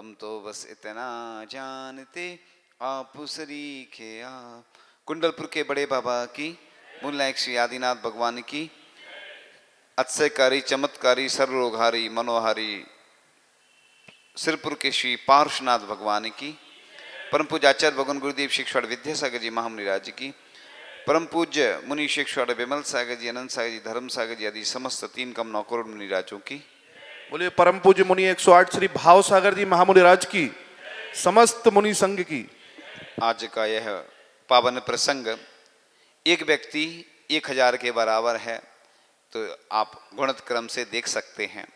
हम तो बस इतना जानते आप सरीखे आप। कुंडलपुर के बड़े बाबा की, मूल नायक श्री आदिनाथ भगवान की, अतिशयकारी चमत्कारी सर्वरोगहारी मनोहारी सिरपुर के श्री पार्श्वनाथ भगवान की, परम पूज्य आचार्य भगवान गुरुदेव शिक्षण विद्यासागर जी महामुनिराज की, परम पूज्य मुनि शिक्षण विमल सागर जी, अनंत सागर जी, धर्म सागर जी आदि समस्त 3 करोड़ 9 करोड़ मुनिराजों की। बोलिए परम पूज्य मुनि 108 श्री भाव सागर जी महामुनिराज की, समस्त मुनि संघ की। आज का यह पावन प्रसंग एक व्यक्ति 1000 के बराबर है, तो आप गुणत क्रम से देख सकते हैं।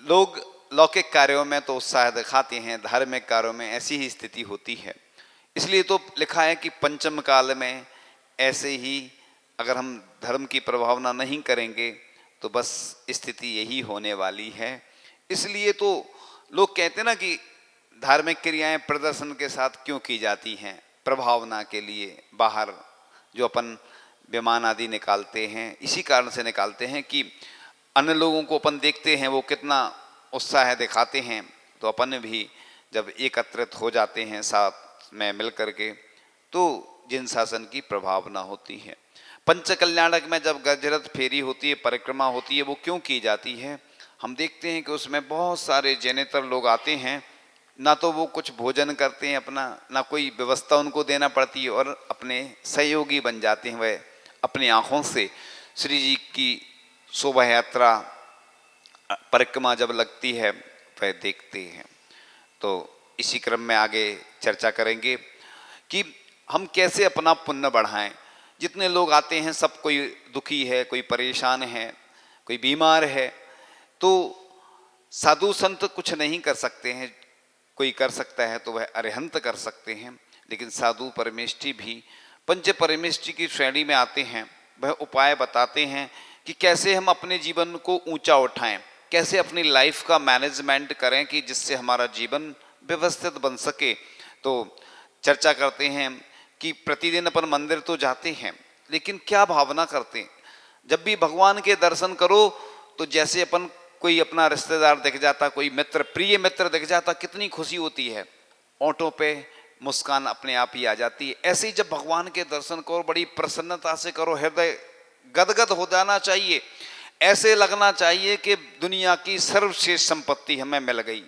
लोग लौकिक कार्यों में तो उत्साह दिखाते हैं, धार्मिक कार्यों में ऐसी ही स्थिति होती है। इसलिए तो लिखा है कि पंचम काल में ऐसे ही अगर हम धर्म की प्रभावना नहीं करेंगे तो बस स्थिति यही होने वाली है। इसलिए तो लोग कहते हैं ना कि धार्मिक क्रियाएं प्रदर्शन के साथ क्यों की जाती हैं, प्रभावना के लिए। बाहर जो अपन विमान आदि निकालते हैं इसी कारण से निकालते हैं कि अन्य लोगों को अपन देखते हैं वो कितना उत्साह दिखाते हैं, तो अपन भी जब एकत्रित हो जाते हैं साथ में मिल करके तो जिन शासन की प्रभावना होती है। पंच कल्याणक में जब गजरथ फेरी होती है, परिक्रमा होती है, वो क्यों की जाती है? हम देखते हैं कि उसमें बहुत सारे जैनेतर लोग आते हैं, ना तो वो कुछ भोजन करते हैं अपना, ना कोई व्यवस्था उनको देना पड़ती है, और अपने सहयोगी बन जाते हैं। वह अपनी आँखों से श्री जी की शोभा यात्रा परिक्रमा जब लगती है वह देखते हैं। तो इसी क्रम में आगे चर्चा करेंगे कि हम कैसे अपना पुण्य बढ़ाएं। जितने लोग आते हैं सब कोई दुखी है, कोई परेशान है, कोई बीमार है, तो साधु संत कुछ नहीं कर सकते हैं। कोई कर सकता है तो वह अरिहंत कर सकते हैं, लेकिन साधु परमेष्ठी भी पंच परमेष्ठी की श्रेणी में आते हैं। वह उपाय बताते हैं कि कैसे हम अपने जीवन को ऊंचा उठाएं, कैसे अपनी लाइफ का मैनेजमेंट करें कि जिससे हमारा जीवन व्यवस्थित बन सके। तो चर्चा करते हैं कि प्रतिदिन अपन मंदिर तो जाते हैं, लेकिन क्या भावना करते हैं। जब भी भगवान के दर्शन करो तो जैसे अपन कोई अपना रिश्तेदार दिख जाता, कोई मित्र, प्रिय मित्र दिख जाता, कितनी खुशी होती है, ओंठों पे मुस्कान अपने आप ही आ जाती है। ऐसे ही जब भगवान के दर्शन करो बड़ी प्रसन्नता से करो, हृदय गदगद हो जाना चाहिए। ऐसे लगना चाहिए कि दुनिया की सर्वश्रेष्ठ संपत्ति हमें मिल गई,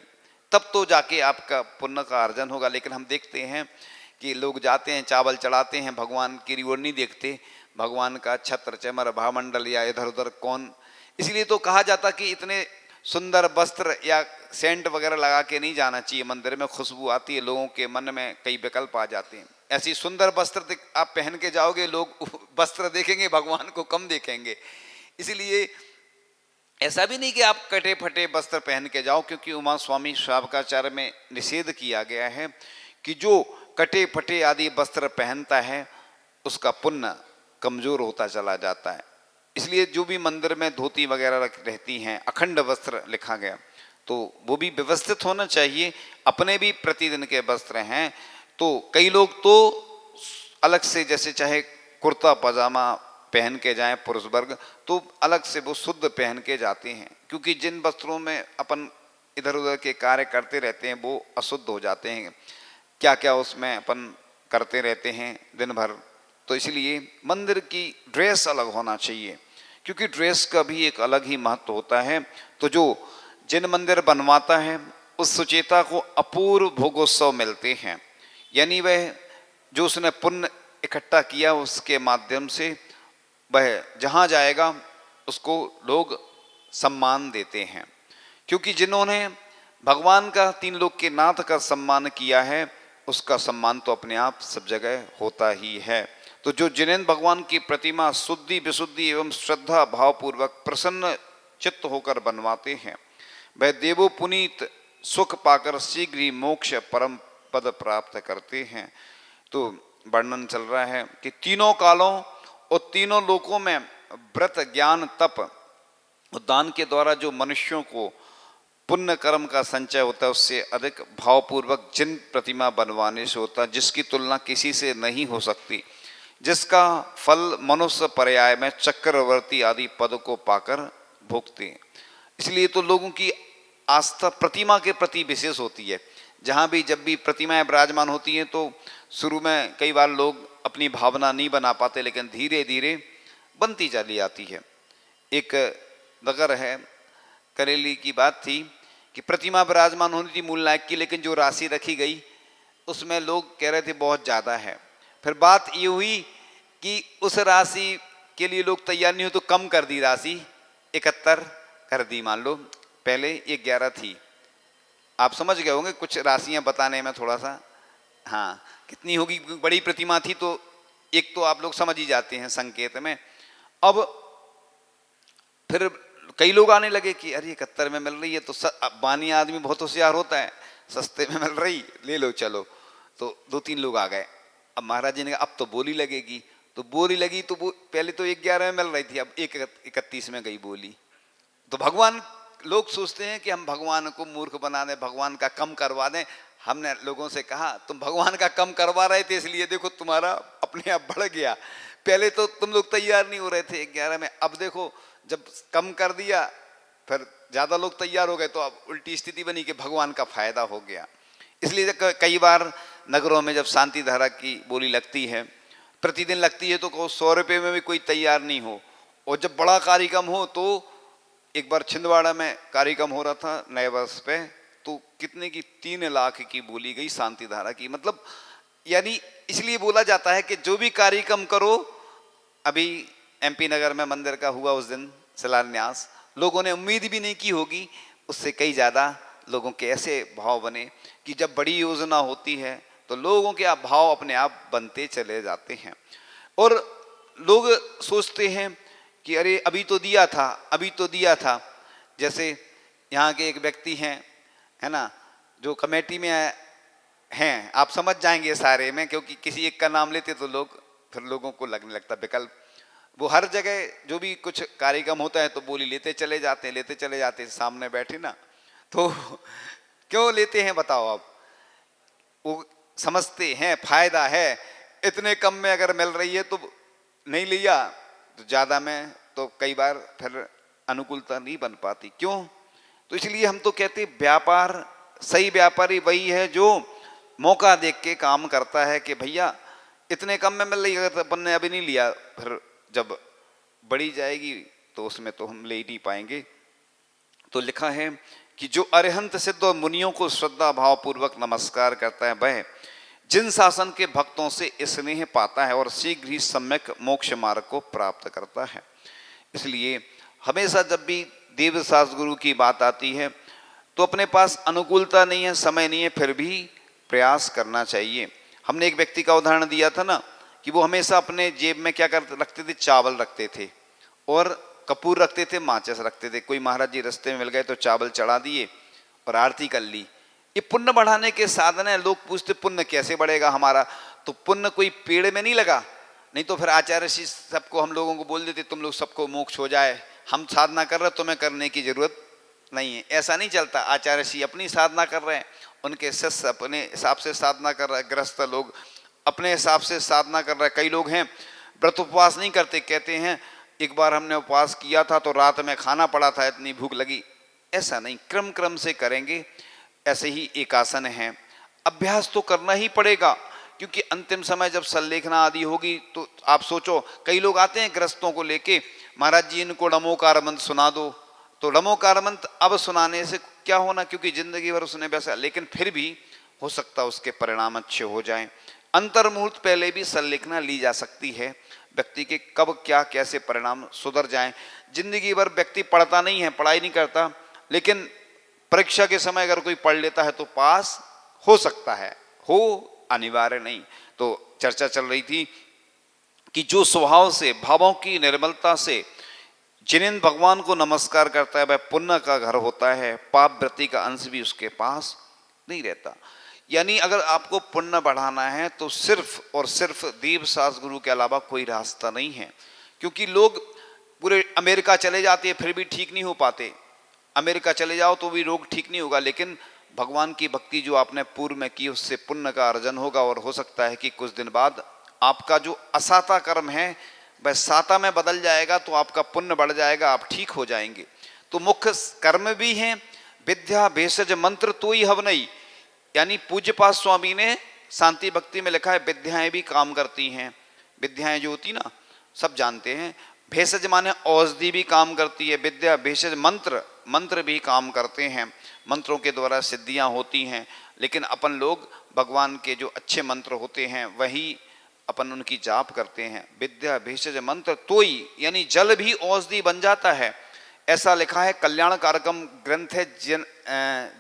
तब तो जाके आपका पुण्य का अर्जन होगा। लेकिन हम देखते हैं कि लोग जाते हैं, चावल चढ़ाते हैं, भगवान की ओर नहीं देखते, भगवान का छत्र चमर भामंडल या इधर उधर कौन। इसलिए तो कहा जाता कि इतने सुंदर वस्त्र या सेंट वगैरह लगा के नहीं जाना चाहिए मंदिर में, खुशबू आती है, लोगों के मन में कई विकल्प आ जाते हैं। ऐसी सुंदर वस्त्र आप पहन के जाओगे, लोग वस्त्र देखेंगे, भगवान को कम देखेंगे। इसलिए ऐसा भी नहीं कि आप कटे फटे वस्त्र पहन के जाओ, क्योंकि उमा स्वामी श्रावकाचार्य में निषेध किया गया है कि जो कटे फटे आदि वस्त्र पहनता है उसका पुण्य कमजोर होता चला जाता है। इसलिए जो भी मंदिर में धोती वगैरह रहती हैं, अखंड वस्त्र लिखा गया, तो वो भी व्यवस्थित होना चाहिए। अपने भी प्रतिदिन के वस्त्र हैं, तो कई लोग तो अलग से जैसे चाहे कुर्ता पजामा पहन के जाएं पुरुष वर्ग, तो अलग से वो शुद्ध पहन के जाते हैं, क्योंकि जिन वस्त्रों में अपन इधर उधर के कार्य करते रहते हैं वो अशुद्ध हो जाते हैं। क्या क्या उसमें अपन करते रहते हैं दिन भर, तो इसलिए मंदिर की ड्रेस अलग होना चाहिए, क्योंकि ड्रेस का भी एक अलग ही महत्व होता है। तो जो जिन मंदिर बनवाता है उस सुचेता को अपूर्व भोगोत्सव मिलते हैं, यानी वह जो उसने पुण्य इकट्ठा किया उसके माध्यम से वह जहाँ जाएगा उसको लोग सम्मान देते हैं। क्योंकि जिन्होंने भगवान का, 3 लोक के नाथ का सम्मान किया है, उसका सम्मान तो अपने आप सब जगह होता ही है। तो जो जिनेन्द्र भगवान की प्रतिमा शुद्धि विशुद्धि एवं श्रद्धा भावपूर्वक प्रसन्न चित्त होकर बनवाते हैं, वह देवो पुनीत सुख पाकर शीघ्र ही मोक्ष परम पद प्राप्त करते हैं। तो वर्णन चल रहा है कि तीनों कालों और तीनों लोकों में व्रत ज्ञान तप और दान के द्वारा जो मनुष्यों को पुण्य कर्म का संचय होता है, उससे अधिक भावपूर्वक जिन प्रतिमा बनवाने से होता है, जिसकी तुलना किसी से नहीं हो सकती, जिसका फल मनुष्य पर्याय में चक्रवर्ती आदि पद को पाकर भोगते हैं। इसलिए तो लोगों की आस्था प्रतिमा के प्रति विशेष होती है। जहाँ भी जब भी प्रतिमाएं विराजमान होती हैं तो शुरू में कई बार लोग अपनी भावना नहीं बना पाते, लेकिन धीरे धीरे बनती चली आती है। एक नगर है, करेली की बात थी कि प्रतिमा विराजमान होनी थी मूल नायक की, लेकिन जो राशि रखी गई उसमें लोग कह रहे थे बहुत ज़्यादा है। फिर बात ये हुई कि उस राशि के लिए लोग तैयार नहीं हो तो कम कर दी, राशि 71 कर दी। मान लो पहले 11 थी, आप समझ गए होंगे कुछ राशियां बताने में थोड़ा सा, हाँ कितनी होगी, बड़ी प्रतिमा थी तो एक तो आप लोग समझ ही जाते हैं संकेत में। अब फिर कई लोग आने लगे कि अरे 71 में मिल रही है तो बानी आदमी बहुत होशियार होता है, सस्ते में मिल रही, ले लो चलो। तो 2-3 लोग आ गए। अब महाराज जी ने कहा अब तो बोली लगेगी, तो बोली लगी तो पहले तो 11 में मिल रही थी, अब 31 में गई बोली। तो भगवान, लोग सोचते हैं कि हम भगवान को मूर्ख बना दें, भगवान का कम करवा दें। हमने लोगों से कहा तुम भगवान का कम करवा रहे थे इसलिए देखो तुम्हारा अपने आप बढ़ गया, पहले तो तुम लोग तैयार नहीं हो रहे थे 11 में, अब देखो जब कम कर दिया फिर ज्यादा लोग तैयार हो गए, तो अब उल्टी स्थिति बनी कि भगवान का फायदा हो गया। इसलिए कई बार नगरों में जब शांति धारा की बोली लगती है, प्रतिदिन लगती है, तो 100 रुपये में भी कोई तैयार नहीं हो। और जब बड़ा कार्यक्रम हो, तो एक बार छिंदवाड़ा में कार्यक्रम हो रहा था नए वर्ष पे, तो कितने की 3 लाख की बोली गई शांति धारा की। मतलब यानी इसलिए बोला जाता है कि जो भी कार्यक्रम करो, अभी MP नगर में मंदिर का हुआ उस दिन शिलान्यास, लोगों ने उम्मीद भी नहीं की होगी, उससे कई ज़्यादा लोगों के ऐसे भाव बने कि जब बड़ी योजना होती है तो लोगों के भाव अपने आप बनते चले जाते हैं। और लोग सोचते हैं कि अरे अभी तो दिया था, अभी तो दिया था। जैसे यहाँ के एक व्यक्ति हैं, है ना, जो कमेटी में हैं, आप समझ जाएंगे सारे में, क्योंकि किसी एक का नाम लेते तो लोग फिर लोगों को लगने लगता विकल्प। वो हर जगह जो भी कुछ कार्यक्रम होता है तो बोली लेते चले जाते हैं, लेते चले जाते हैं। सामने बैठे ना, तो क्यों लेते हैं बताओ आप? वो समझते हैं फायदा है, इतने कम में अगर मिल रही है तो नहीं लिया, तो ज़्यादा में तो कई बार फिर अनुकूलता नहीं बन पाती। क्यों? तो इसलिए हम तो कहते व्यापार, सही व्यापारी वही है जो मौका देख के काम करता है कि भैया इतने कम में मिल रही है, अपन ने अभी नहीं लिया, फिर जब बढ़ी जाएगी तो उसमें तो हम ले ही नहीं पाएंगे। तो लिखा है कि जो अरिहंत सिद्ध और मुनियों को श्रद्धा भाव पूर्वक नमस्कार करता है, वह जिन शासन के भक्तों से स्नेह पाता है और शीघ्र ही सम्यक मोक्ष मार्ग को प्राप्त करता है। इसलिए हमेशा जब भी देव शास्त्र गुरु की बात आती है तो अपने पास अनुकूलता नहीं है, समय नहीं है, फिर भी प्रयास करना चाहिए। हमने एक व्यक्ति का उदाहरण दिया था ना कि वो हमेशा अपने जेब में क्या करते रखते थे, चावल रखते थे और कपूर रखते थे, माचिस रखते थे। कोई महाराज जी रास्ते में मिल गए तो चावल चढ़ा दिए और आरती कर ली। ये पुण्य बढ़ाने के साधन है। लोग पूछते पुण्य कैसे बढ़ेगा हमारा, तो पुण्य कोई पेड़ में नहीं लगा, नहीं तो फिर आचार्य ऋषि सबको हम लोगों को बोल देते तुम लोग सबको मोक्ष हो जाए, हम साधना कर रहे, तुम्हें करने की जरूरत नहीं है। ऐसा नहीं चलता। आचार्य ऋषि अपनी साधना कर रहे हैं, उनके शिष्य अपने हिसाब से साधना कर रहे हैं, गृहस्थ लोग अपने हिसाब से साधना कर रहे हैं। कई लोग हैं व्रत उपवास नहीं करते, कहते हैं एक बार हमने उपवास किया था तो रात में खाना पड़ा था, इतनी भूख लगी। ऐसा नहीं, क्रम क्रम से करेंगे। ऐसे ही एक आसन है, अभ्यास तो करना ही पड़ेगा, क्योंकि अंतिम समय जब संलेखना आदि होगी तो आप सोचो, कई लोग आते हैं ग्रस्तों को लेके, महाराज जी इनको नमोकार मंत्र सुना दो, तो नमोकार मंत्र अब सुनाने से क्या होना, क्योंकि जिंदगी भर उसने वैसा, लेकिन फिर भी हो सकता है उसके परिणाम अच्छे हो जाएं। अंतर मुहूर्त पहले भी संलेखना ली जा सकती है, व्यक्ति के कब क्या कैसे परिणाम सुधर जाएं। जिंदगी भर व्यक्ति पढ़ता नहीं है, पढ़ाई नहीं करता, लेकिन परीक्षा के समय अगर कोई पढ़ लेता है तो पास हो सकता है, हो अनिवार्य नहीं। तो चर्चा चल रही थी कि जो स्वभाव से, भावों की निर्मलता से जिन भगवान को नमस्कार करता है वह पुण्य का घर होता है, पाप वृत्ति का अंश भी उसके पास नहीं रहता। यानी अगर आपको पुण्य बढ़ाना है तो सिर्फ और सिर्फ देव शास्त्र गुरु के अलावा कोई रास्ता नहीं है। क्योंकि लोग पूरे अमेरिका चले जाते हैं फिर भी ठीक नहीं हो पाते, अमेरिका चले जाओ तो भी रोग ठीक नहीं होगा, लेकिन भगवान की भक्ति जो आपने पूर्व में की उससे पुण्य का अर्जन होगा, और हो सकता है कि कुछ दिन बाद आपका जो असाता कर्म है वह साता में बदल जाएगा, तो आपका पुण्य बढ़ जाएगा, आप ठीक हो जाएंगे। तो मुख्य कर्म भी हैं, विद्या भेषज मंत्र तो ही हवनई, यानी पूज्यपाद स्वामी ने शांति भक्ति में लिखा है विद्याएं भी काम करती हैं। विद्याएं जो होती ना सब जानते हैं। भेषज माने औषधि भी काम करती है, विद्या भेषज मंत्र, मंत्र भी काम करते हैं, मंत्रों के द्वारा सिद्धियां होती हैं। लेकिन अपन लोग भगवान के जो अच्छे मंत्र होते हैं वही अपन उनकी जाप करते हैं। विद्या भेषज मंत्र तोई, यानी जल भी औषधि बन जाता है, ऐसा लिखा है। कल्याण कारकम ग्रंथ है,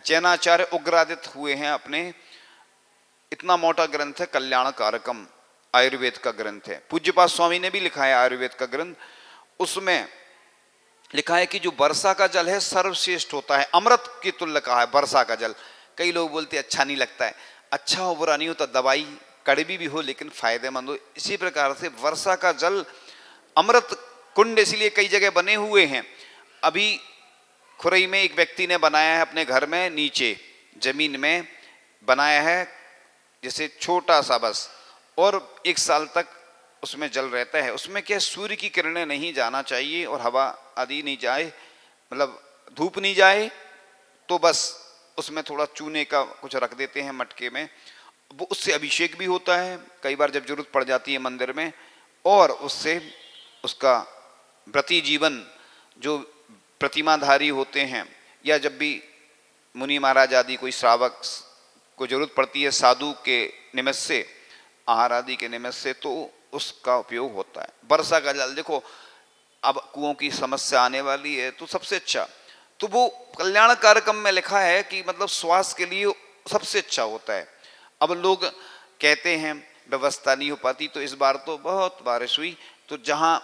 जैनाचार्य उग्रादित हुए हैं अपने, इतना मोटा ग्रंथ है कल्याण कारकम, आयुर्वेद का ग्रंथ है। पूज्यपाद स्वामी ने भी लिखा है आयुर्वेद का ग्रंथ, उसमें लिखा है कि जो वर्षा का जल है सर्वश्रेष्ठ होता है, अमृत की तुल्य कहा है वर्षा का जल। कई लोग बोलते अच्छा नहीं लगता है, अच्छा हो बुरा नहीं होता, दवाई कड़वी भी हो लेकिन फायदेमंद हो, इसी प्रकार से वर्षा का जल अमृत कुंड इसलिए कई जगह बने हुए हैं। अभी खुरई में एक व्यक्ति ने बनाया है अपने घर में, नीचे जमीन में बनाया है, जैसे छोटा सा बस, और 1 साल तक उसमें जल रहता है। उसमें क्या सूर्य की किरणें नहीं जाना चाहिए और हवा आदि नहीं जाए, मतलब धूप नहीं जाए, तो बस उसमें थोड़ा चूने का कुछ रख देते हैं मटके में, वो उससे अभिषेक भी होता है कई बार जब जरूरत पड़ जाती है मंदिर में, और उससे उसका व्रती जीवन जो प्रतिमाधारी होते हैं, या जब भी मुनि महाराज आदि कोई श्रावक को जरूरत पड़ती है साधु के निमित्त से, आहार आदि के निमित्त से, तो उसका उपयोग होता है। वर्षा का जल देखो, अब कुओं की समस्या आने वाली है तो सबसे अच्छा, तो वो कल्याण कार्यक्रम में लिखा है कि मतलब स्वास्थ्य के लिए सबसे अच्छा होता है। अब लोग कहते हैं व्यवस्था नहीं हो पाती, तो इस बार तो बहुत बारिश हुई, तो जहाँ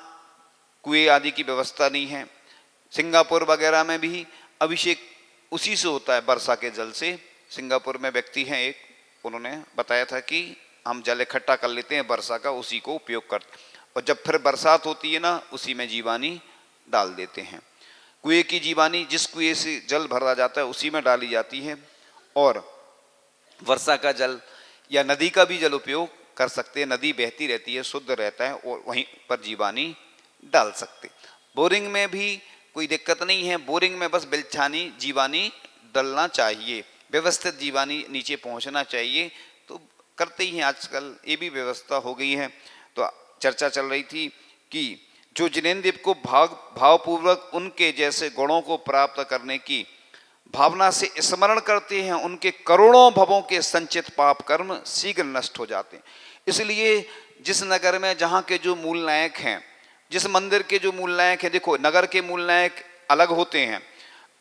कुएं आदि की व्यवस्था नहीं है, सिंगापुर वगैरह में भी अभिषेक उसी से होता है, वर्षा के जल से। सिंगापुर में व्यक्ति हैं एक, उन्होंने बताया था कि हम जल इकट्ठा कर लेते हैं वर्षा का, उसी को उपयोग करते, और जब फिर बरसात होती है ना उसी में जीवानी डाल देते हैं। कुएं की जीवानी जिस कुएं से जल भरा जाता है उसी में डाली जाती है, और वर्षा का जल या नदी का भी जल उपयोग कर सकते हैं, नदी बहती रहती है, शुद्ध रहता है, और वहीं पर जीवानी डाल सकते। बोरिंग में भी कोई दिक्कत नहीं है, बोरिंग में बस बिलछानी जीवानी डलना चाहिए, व्यवस्थित जीवानी नीचे पहुंचना चाहिए, तो करते ही हैं आजकल, ये भी व्यवस्था हो गई है। तो चर्चा चल रही थी कि जो जिनेंद्र को भावपूर्वक उनके जैसे गुणों को प्राप्त करने की भावना से स्मरण करते हैं, उनके करोड़ों भवों के संचित पाप कर्म शीघ्र नष्ट हो जाते हैं। इसलिए जिस नगर में जहाँ के जो मूल नायक हैं, जिस मंदिर के जो मूल नायक हैं, देखो नगर के मूल नायक अलग होते हैं,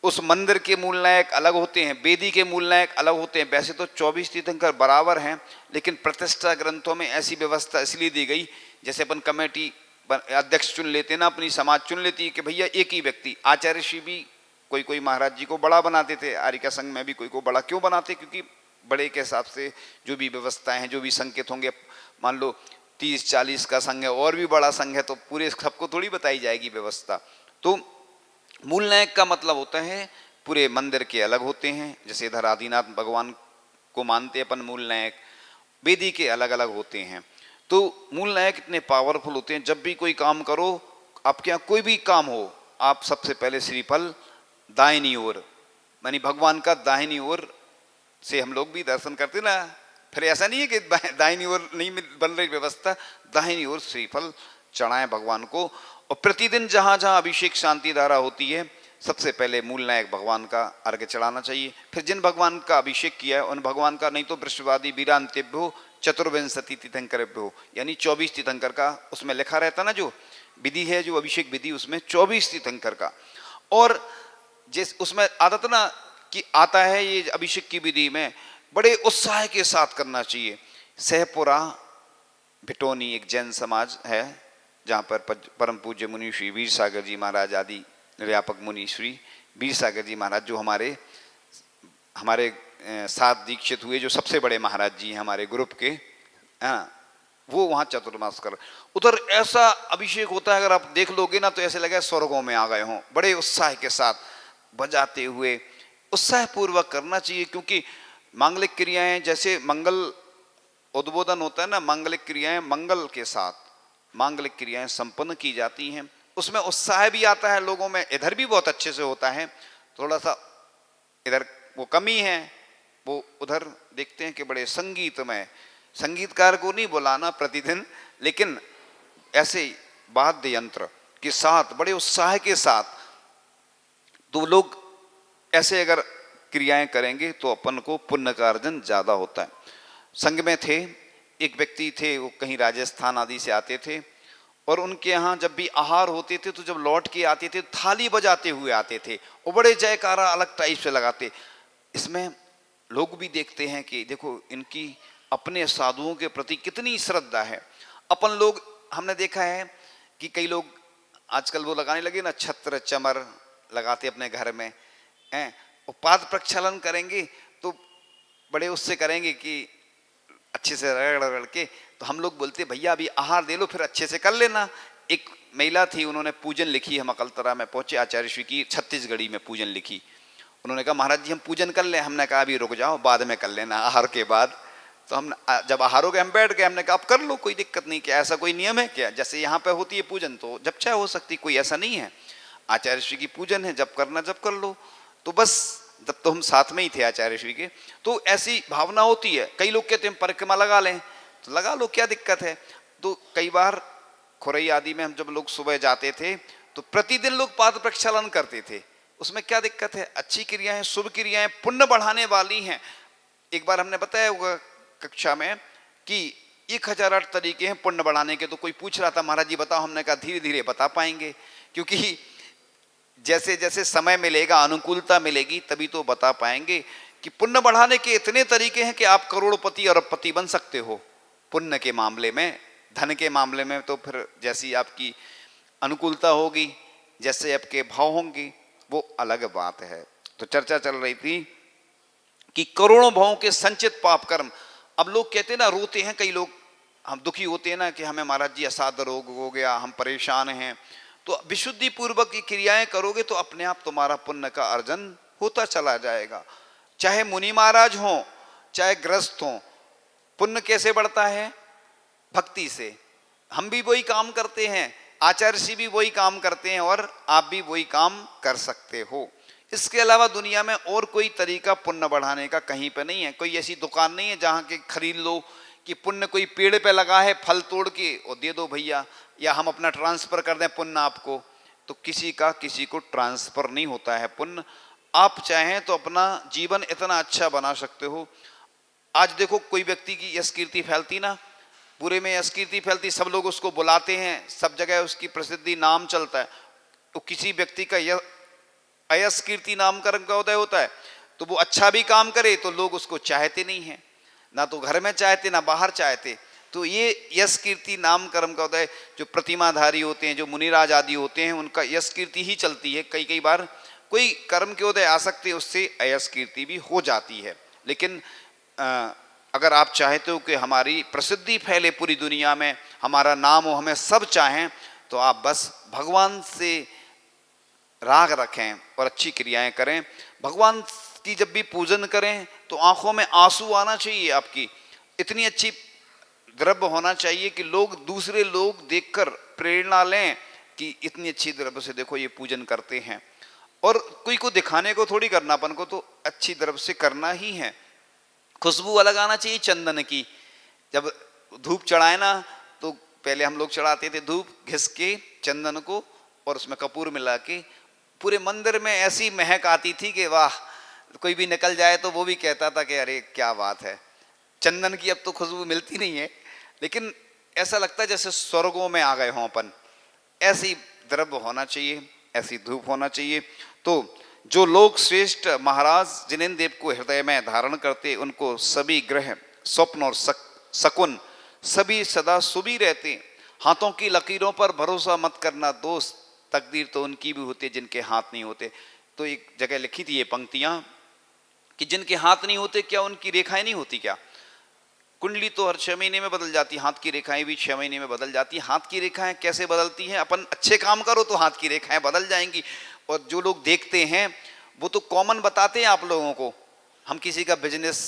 उस मंदिर के मूल नायक अलग होते हैं, वेदी के मूल नायक अलग होते हैं। वैसे तो 24 तीर्थंकर बराबर हैं, लेकिन प्रतिष्ठा ग्रंथों में ऐसी व्यवस्था इसलिए दी गई, जैसे अपन कमेटी अध्यक्ष चुन लेते ना, अपनी समाज चुन लेती है कि भैया एक ही व्यक्ति, आचार्य श्री भी कोई कोई महाराज जी को बड़ा बनाते थे, आर्य संघ में भी कोई को बड़ा क्यों बनाते, क्योंकि बड़े के हिसाब से जो भी व्यवस्थाएं हैं, जो भी संकेत होंगे, मान लो 30-40 का संघ है और भी बड़ा संघ है, तो पूरे सबको थोड़ी बताई जाएगी व्यवस्था। तो मूल नायक का मतलब होता है पूरे मंदिर के अलग होते हैं, जैसे इधर आदिनाथ भगवान को मानते अपन मूल नायक, वेदी के अलग अलग होते हैं। तो मूल नायक इतने पावरफुल होते हैं, जब भी कोई काम करो, आपके यहाँ कोई भी काम हो, आप सबसे पहले श्रीफल दाहिनी ओर, यानी भगवान का दाहिनी ओर से हम लोग भी दर्शन करते ना, फिर ऐसा नहीं है कि दाहिनी ओर नहीं बन रही व्यवस्था, दाहिनी ओर श्रीफल चढ़ाएं भगवान को। और प्रतिदिन जहाँ जहाँ अभिषेक शांति धारा होती है, सबसे पहले मूल नायक भगवान का अर्घ्य चढ़ाना चाहिए। फिर जिन भगवान का अभिषेक किया है उन भगवान का, नहीं तो वृषवादी वीरांतेभ्यो चतुर्विंशति तीर्थंकरेभ्यो, यानी 24 तीर्थंकर का उसमें लिखा रहता ना, जो विधि है, जो अभिषेक विधि, उसमें 24 तीर्थंकर का। और जिस उसमें आदत ना कि आता है ये अभिषेक की विधि में बड़े उत्साह के साथ करना चाहिए। सहपुरा भिटोनी एक जैन समाज है, जहाँ पर परम पूज्य मुनि श्री वीर सागर जी महाराज आदि व्यापक मुनि श्री वीर सागर जी महाराज, जो हमारे साथ दीक्षित हुए, जो सबसे बड़े महाराज जी हैं हमारे ग्रुप के, वो वहाँ चतुर्मास कर, उधर ऐसा अभिषेक होता है, अगर आप देख लोगे ना तो ऐसे लगे स्वर्गों में आ गए हों। बड़े उत्साह के साथ बजाते हुए उत्साह पूर्वक करना चाहिए, क्योंकि मांगलिक क्रियाएं जैसे मंगल उद्बोधन होता है ना, मांगलिक क्रियाएं मंगल के साथ मांगलिक क्रियाएं संपन्न की जाती हैं, उसमें उत्साह भी आता है लोगों में। इधर भी बहुत अच्छे से होता है, थोड़ा सा इधर वो कमी है, वो उधर देखते हैं कि बड़े संगीतमय, संगीतकार को नहीं बुलाना प्रतिदिन, लेकिन ऐसे वाद्य यंत्र के साथ बड़े उत्साह के साथ, तो लोग ऐसे अगर क्रियाएं करेंगे तो अपन को पुण्य का अर्जन ज्यादा होता है। संघ में थे, एक व्यक्ति थे, वो कहीं राजस्थान आदि से आते थे, और उनके यहाँ जब भी आहार होते थे तो जब लौट के आते थे थाली बजाते हुए आते थे और बड़े जयकारा अलग टाइप से लगाते। इसमें लोग भी देखते हैं कि देखो इनकी अपने साधुओं के प्रति कितनी श्रद्धा है। अपन लोग, हमने देखा है कि कई लोग आजकल वो लगाने लगे ना, छत्र चमर लगाते अपने घर में हैं, और पाद प्रक्षालन करेंगे तो बड़े उससे करेंगे कि अच्छे से रगड़ रगड़ के, तो हम लोग बोलते भैया अभी आहार दे लो फिर अच्छे से कर लेना। एक महिला थी, उन्होंने पूजन लिखी, हम अकलतरा में पहुंचे, आचार्य श्री की छत्तीसगढ़ी में पूजन लिखी। उन्होंने कहा महाराज जी हम पूजन कर लें। हमने कहा अभी रुक जाओ, बाद में कर लेना आहार के बाद। तो हम जब आहार हो गए हम बैठ गए, हमने कहा आप कर लो, कोई दिक्कत नहीं, क्या ऐसा कोई नियम है क्या? जैसे यहाँ पे होती है पूजन तो जब चाहे हो सकती, कोई ऐसा नहीं है। आचार्य श्री की पूजन है, जब करना जब कर लो। तो बस जब तो हम साथ में ही थे आचार्य श्री के, तो ऐसी भावना होती है। कई लोग कहते हैं परिक्रमा लगा लें, तो लगा लो, क्या दिक्कत है। तो कई बार खुरई आदि में हम जब लोग सुबह जाते थे तो प्रतिदिन लोग पाद प्रक्षालन करते थे, उसमें क्या दिक्कत है? अच्छी क्रियाएं, शुभ क्रियाएं, पुण्य बढ़ाने वाली हैं। एक बार हमने बताया होगा कक्षा में कि 1008 तरीके हैं पुण्य बढ़ाने के। तो कोई पूछ रहा था महाराज जी बताओ, हमने कहा धीरे धीरे बता पाएंगे, क्योंकि जैसे जैसे समय मिलेगा, अनुकूलता मिलेगी, तभी तो बता पाएंगे कि पुण्य बढ़ाने के इतने तरीके हैं कि आप करोड़पति अरबपति बन सकते हो पुण्य के मामले में। धन के मामले में तो फिर जैसी आपकी अनुकूलता होगी, जैसे आपके भाव होंगे, वो अलग बात है। तो चर्चा चल रही थी कि करोड़ों भावों के संचित पाप कर्म। अब लोग कहते हैं ना, रोते हैं कई लोग, हम दुखी होते हैं ना कि हमें महाराज जी असाध्य रोग हो गया, हम परेशान हैं। तो विशुद्धि पूर्वक की क्रियाएं करोगे तो अपने आप तुम्हारा पुण्य का अर्जन होता चला जाएगा। चाहे मुनि महाराज हो, चाहे ग्रस्त हो, पुण्य कैसे बढ़ता है? भक्ति से। हम भी वही काम करते हैं, आचार्य जी भी वही काम करते हैं, और आप भी वही काम कर सकते हो। इसके अलावा दुनिया में और कोई तरीका पुण्य बढ़ाने का कहीं पे नहीं है। कोई ऐसी दुकान नहीं है जहां के खरीद लो कि पुण्य कोई पेड़ पे लगा है, फल तोड़ के और दे दो भैया, या हम अपना ट्रांसफर कर दें पुण्य आपको। तो किसी का किसी को ट्रांसफर नहीं होता है पुण्य। आप चाहें तो अपना जीवन इतना अच्छा बना सकते हो। आज देखो कोई व्यक्ति की यश कीर्ति फैलती ना, पूरे में यश कीर्ति फैलती, सब लोग उसको बुलाते हैं, सब जगह उसकी प्रसिद्धि, नाम चलता है। तो किसी व्यक्ति का अयश कीर्ति नामकरण का उदय होता है, तो वो अच्छा भी काम करे तो लोग उसको चाहते नहीं हैं, ना तो घर में चाहते ना बाहर चाहते। तो ये यश कीर्ति नाम कर्म का उदय, जो प्रतिमाधारी होते हैं, जो मुनिराज आदि होते हैं, उनका यश कीर्ति ही चलती है। कई कई बार कोई कर्म के उदय आ सकते हैं, उससे अयश कीर्ति भी हो जाती है। लेकिन अगर आप चाहते हो कि हमारी प्रसिद्धि फैले पूरी दुनिया में, हमारा नाम हो, हमें सब चाहें, तो आप बस भगवान से राग रखें और अच्छी क्रियाएं करें। भगवान की जब भी पूजन करें तो आंखों में आंसू आना चाहिए आपकी, इतनी अच्छी द्रव्य होना चाहिए कि लोग, दूसरे लोग देखकर प्रेरणा लें कि इतनी अच्छी द्रव्य से देखो ये पूजन करते हैं। और कोई को दिखाने को थोड़ी करना, अपन को तो अच्छी द्रव्य से करना ही है। खुशबू अलग आना चाहिए चंदन की। जब धूप चढ़ाए ना, तो पहले हम लोग चढ़ाते थे धूप घिस के चंदन को और उसमें कपूर मिला के, पूरे मंदिर में ऐसी महक आती थी कि वाह, कोई भी निकल जाए तो वो भी कहता था कि अरे क्या बात है। चंदन की अब तो खुशबू मिलती नहीं है, लेकिन ऐसा लगता है जैसे स्वर्गों में आ गए हों अपन। ऐसी द्रव्य होना चाहिए, ऐसी धूप होना चाहिए। तो जो लोग श्रेष्ठ महाराज जिनेन्द्र देव को हृदय में धारण करते, उनको सभी ग्रह, स्वप्न और शकुन सभी सदा शुभी रहते। हाथों की लकीरों पर भरोसा मत करना दोस्त, तकदीर तो उनकी भी होती है जिनके हाथ नहीं होते। तो एक जगह लिखी थी ये पंक्तियां कि जिनके हाथ नहीं होते, क्या उनकी रेखाएं नहीं होती क्या? कुंडली तो हर 6 महीने में बदल जाती, हाथ की रेखाएं भी 6 महीने में बदल जाती। हाथ की रेखाएं कैसे बदलती हैं? अपन अच्छे काम करो तो हाथ की रेखाएं बदल जाएंगी। और जो लोग देखते हैं वो तो कॉमन बताते हैं आप लोगों को। हम किसी का बिजनेस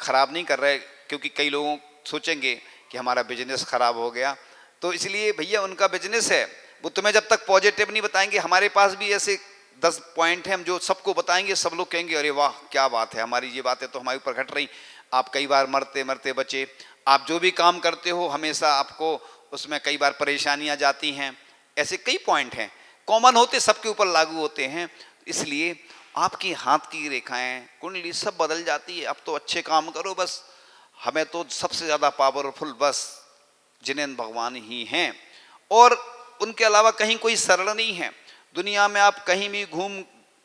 खराब नहीं कर रहे, क्योंकि कई लोगों सोचेंगे कि हमारा बिजनेस खराब हो गया, तो इसलिए भैया उनका बिजनेस है, वो तुम्हें जब तक पॉजिटिव नहीं बताएंगे। हमारे पास भी ऐसे 10 पॉइंट हैं हम जो सबको बताएंगे, सब लोग कहेंगे अरे वाह क्या बात है, हमारी ये बातें तो हमारे ऊपर घट रही। आप कई बार मरते मरते बचे। आप जो भी काम करते हो हमेशा आपको उसमें कई बार परेशानियां जाती हैं। ऐसे कई पॉइंट हैं, कॉमन होते, सबके ऊपर लागू होते हैं। इसलिए आपकी हाथ की रेखाएं, कुंडली सब बदल जाती है। अब तो अच्छे काम करो बस, हमें तो सबसे ज़्यादा पावरफुल बस जिनेंद्र भगवान ही हैं, और उनके अलावा कहीं कोई शरण नहीं है। दुनिया में आप कहीं भी घूम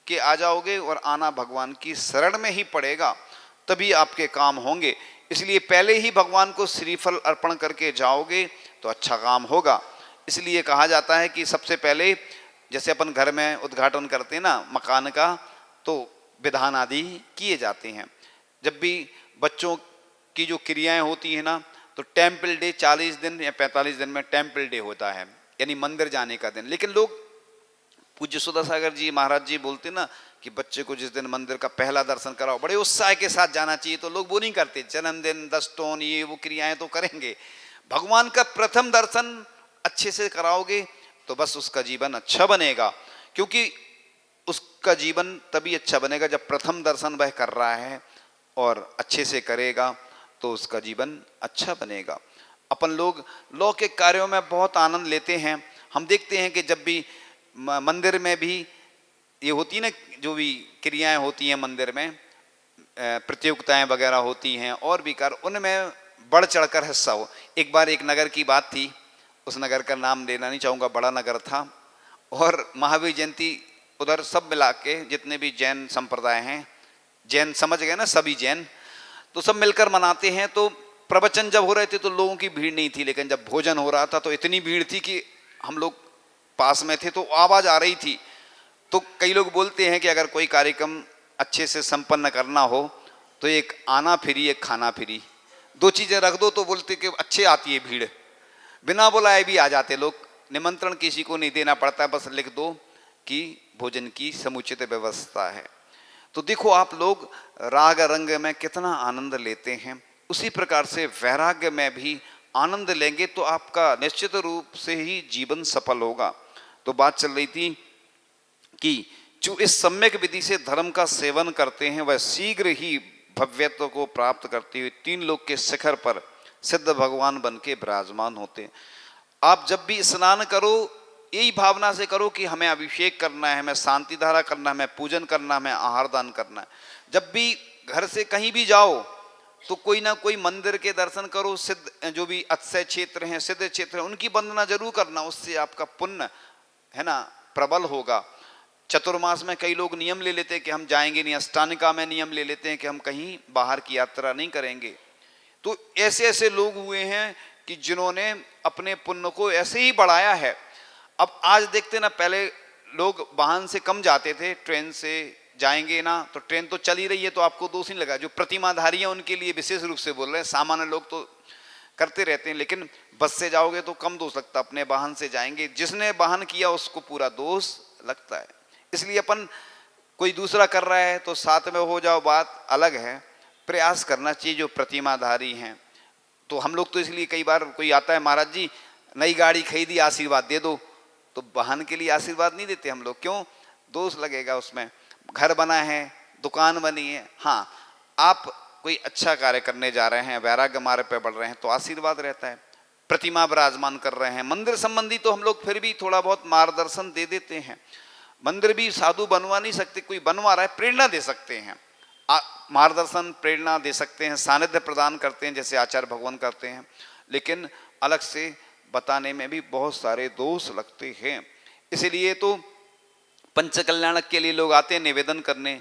के आ जाओगे और आना भगवान की शरण में ही पड़ेगा, तभी आपके काम होंगे। इसलिए पहले ही भगवान को श्रीफल अर्पण करके जाओगे तो अच्छा काम होगा। इसलिए कहा जाता है कि सबसे पहले जैसे अपन घर में उद्घाटन करते हैं ना मकान का, तो विधान आदि किए जाते हैं। जब भी बच्चों की जो क्रियाएं होती है ना, तो टेम्पल डे 40 दिन या 45 दिन में टेम्पल डे होता है, यानी मंदिर जाने का दिन। लेकिन लोग, पूज्य सुधा सागर जी महाराज जी बोलते ना कि बच्चे को जिस दिन मंदिर का पहला दर्शन कराओ, बड़े उत्साह के साथ जाना चाहिए, तो लोग वो नहीं करते। जन्मदिन, 10 टोन, ये वो क्रियाएं तो करेंगे। भगवान का प्रथम दर्शन अच्छे से कराओगे तो बस उसका जीवन अच्छा बनेगा, क्योंकि उसका जीवन तभी अच्छा बनेगा जब प्रथम दर्शन वह कर रहा है और अच्छे से करेगा, तो उसका जीवन अच्छा बनेगा। अपन लोग लौकिक कार्यों में बहुत आनंद लेते हैं। हम देखते हैं कि जब भी मंदिर में भी ये होती है ना, जो भी क्रियाएं होती हैं मंदिर में, प्रतियोगिताएं वगैरह होती हैं और भी कर, उनमें बढ़ चढ़कर हिस्सा हो। एक बार एक नगर की बात थी, उस नगर का नाम लेना नहीं चाहूँगा, बड़ा नगर था, और महावीर जयंती उधर सब मिला के जितने भी जैन संप्रदाय हैं, जैन समझ गए ना, सभी जैन, तो सब मिलकर मनाते हैं। तो प्रवचन जब हो रहे थे तो लोगों की भीड़ नहीं थी, लेकिन जब भोजन हो रहा था तो इतनी भीड़ थी कि हम लोग पास में थे तो आवाज़ आ रही थी। तो कई लोग बोलते हैं कि अगर कोई कार्यक्रम अच्छे से संपन्न करना हो तो एक आना फ्री, एक खाना फ्री, 2 चीज़ें रख दो, तो बोलते कि अच्छे आती है भीड़, बिना बुलाए भी आ जाते लोग। निमंत्रण किसी को नहीं देना पड़ता, बस लिख दो कि भोजन की समुचित व्यवस्था है। तो देखो आप लोग राग रंग में कितना आनंद लेते हैं। उसी प्रकार से वैराग्य में भी आनंद लेंगे तो आपका निश्चित रूप से ही जीवन सफल होगा। तो बात चल रही थी कि जो इस सम्यक विधि से धर्म का सेवन करते हैं वह शीघ्र ही भव्यत्व को प्राप्त करते हुए 3 लोक के शिखर पर सिद्ध भगवान बन के विराजमान होते हैं। आप जब भी स्नान करो यही भावना से करो कि हमें अभिषेक करना है, हमें शांति धारा करना है, हमें पूजन करना है, हमें आहार दान करना है। जब भी घर से कहीं भी जाओ तो कोई ना कोई मंदिर के दर्शन करो, सिद्ध जो भी अक्षय क्षेत्र हैं, सिद्ध क्षेत्र हैं, उनकी वंदना जरूर करना, उससे आपका पुण्य है ना प्रबल होगा। चतुर्मास में कई लोग नियम ले लेते हैं कि हम जाएंगे नहीं, अष्टानिका में नियम ले लेते हैं कि हम कहीं बाहर की यात्रा नहीं करेंगे। तो ऐसे ऐसे लोग हुए हैं कि जिन्होंने अपने पुण्य को ऐसे ही बढ़ाया है। अब आज देखते ना, पहले लोग वाहन से कम जाते थे, ट्रेन से जाएंगे ना, तो ट्रेन तो चल ही रही है तो आपको दोष नहीं लगा। जो प्रतिमाधारी हैं उनके लिए विशेष रूप से बोल रहे हैं, सामान्य लोग तो करते रहते हैं, लेकिन बस से जाओगे तो कम दोष लगता, अपने वाहन से जाएंगे, जिसने वाहन किया उसको पूरा दोष लगता है। इसलिए अपन कोई दूसरा कर रहा है तो साथ में हो जाओ, बात अलग है, प्रयास करना चाहिए जो प्रतिमाधारी हैं। तो हम लोग तो इसलिए कई बार कोई आता है, महाराज जी नई गाड़ी खरीदी आशीर्वाद दे दो, तो वाहन के लिए आशीर्वाद नहीं देते हम लोग, क्यों, दोष लगेगा उसमें। घर बना है, दुकान बनी है, हाँ आप कोई अच्छा कार्य करने जा रहे हैं, वैराग्य मार्ग पे बढ़ रहे हैं तो आशीर्वाद रहता है। प्रतिमा विराजमान कर रहे हैं, मंदिर संबंधी तो हम लोग फिर भी थोड़ा बहुत मार्गदर्शन दे देते हैं। मंदिर भी साधु बनवा नहीं सकते, कोई बनवा रहा है प्रेरणा दे सकते हैं, मार्गदर्शन प्रेरणा दे सकते हैं, सानिध्य प्रदान करते हैं जैसे आचार्य भगवान करते हैं, लेकिन अलग से बताने में भी बहुत सारे दोष लगते हैं। इसलिए तो पंच कल्याणक के लिए लोग आते हैं निवेदन करने,